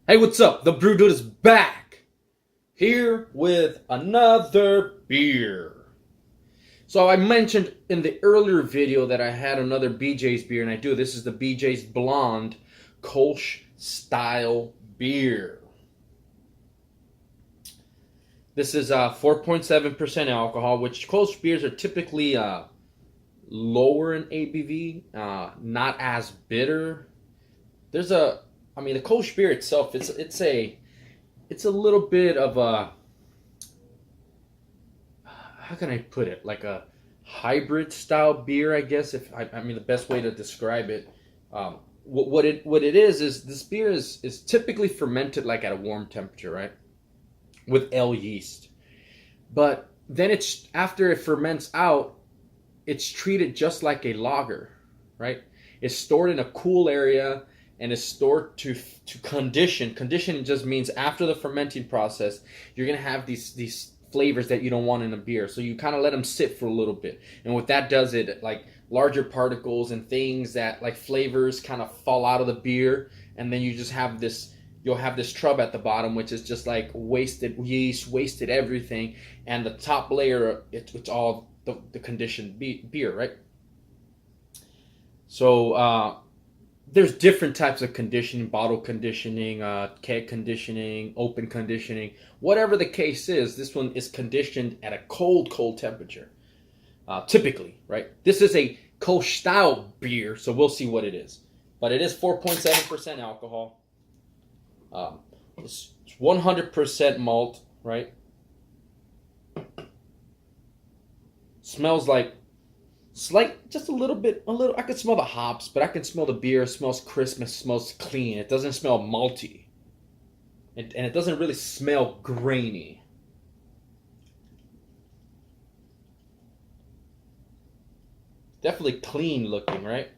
Hey, what's up? The Brew Dude is back here with another beer. So I mentioned in the earlier video that I had another BJ's beer, and I do. This is the BJ's Blonde Kolsch style beer. This is 4.7% alcohol, which Kolsch beers are typically lower in ABV, not as bitter. The Kolsch beer itself, it's a little bit of a, how can I put it, like a hybrid style beer, I guess. The best way to describe it, what it is this beer is typically fermented like at a warm temperature, right, with ale yeast. But then it's after it ferments out, it's treated just like a lager, right? It's stored in a cool area and is stored to condition. Condition just means after the fermenting process, you're gonna have these flavors that you don't want in a beer. So you kind of let them sit for a little bit, and what that does, it like larger particles and things that like flavors kind of fall out of the beer, and then you just have this. You'll have this trub at the bottom, which is just like wasted yeast, wasted everything, and the top layer, it's all the conditioned beer, right? So there's different types of conditioning: bottle conditioning, keg conditioning, open conditioning. Whatever the case is, this one is conditioned at a cold temperature, typically, right? This is a Kolsch style beer, so we'll see what it is. But it is 4.7% alcohol. It's 100% malt, right? Smells like just a little. I can smell the hops, but I can smell the beer. It smells crisp, it smells clean. It doesn't smell malty. And it doesn't really smell grainy. Definitely clean looking, right?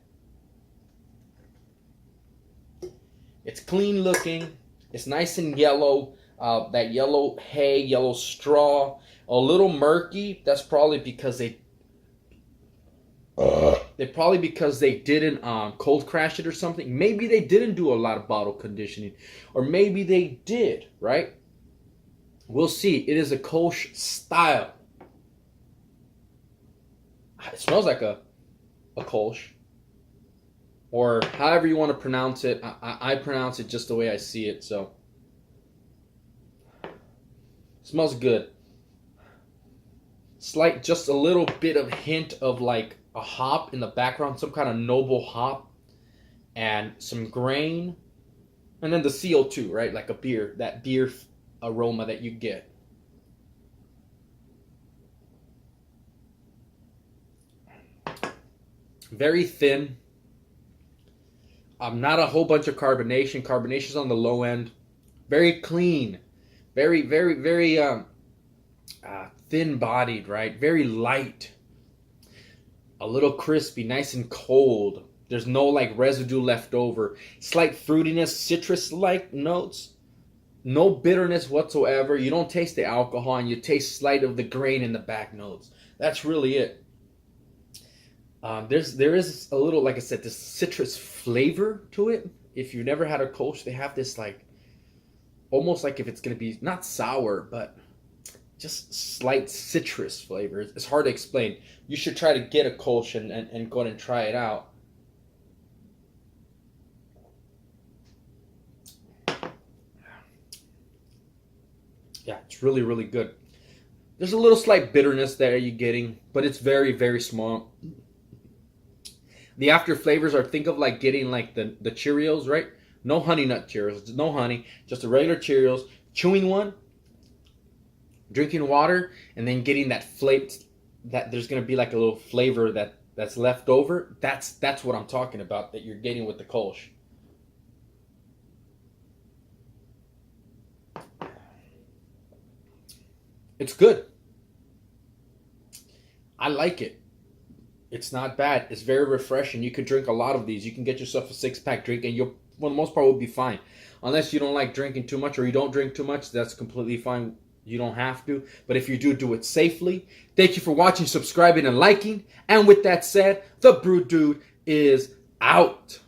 It's clean looking. It's nice and yellow. That yellow hay, yellow straw. A little murky. That's probably because they didn't cold crash it or something. Maybe they didn't do a lot of bottle conditioning, or maybe they did, right? We'll see. It is a Kolsch style. It smells like a Kolsch, or however you want to pronounce it. I pronounce it just the way I see it. So it smells good. Just a little bit of hint of like a hop in the background, some kind of noble hop, and some grain, and then the CO2, right? Like a beer, that beer aroma that you get. Very thin. Not a whole bunch of carbonation. Carbonation's on the low end. Very clean. Very thin-bodied, right? Very light. A little crispy, nice and cold. There's no like residue left over. Slight fruitiness, citrus-like notes. No bitterness whatsoever. You don't taste the alcohol, and you taste slight of the grain in the back notes. That's really it. There is a little, like I said, this citrus flavor to it. If you've never had a Kolsch, they have this like, almost like if it's going to be not sour, but just slight citrus flavor. It's hard to explain. You should try to get a Kolsch and go ahead and try it out. Yeah, it's really, really good. There's a little slight bitterness there you're getting, but it's very, very small. The after flavors are, think of like getting like the Cheerios, right? No honey nut Cheerios, no honey, just the regular Cheerios. Chewing one, drinking water, and then getting that flavor, that there's going to be like a little flavor that's left over. That's what I'm talking about, that you're getting with the Kolsch. It's good. I like it. It's not bad. It's very refreshing. You could drink a lot of these. You can get yourself a 6-pack drink, and you'll, for the most part, will be fine. Unless you don't like drinking too much, or you don't drink too much, that's completely fine. You don't have to. But if you do, do it safely. Thank you for watching, subscribing, and liking. And with that said, the Brew Dude is out.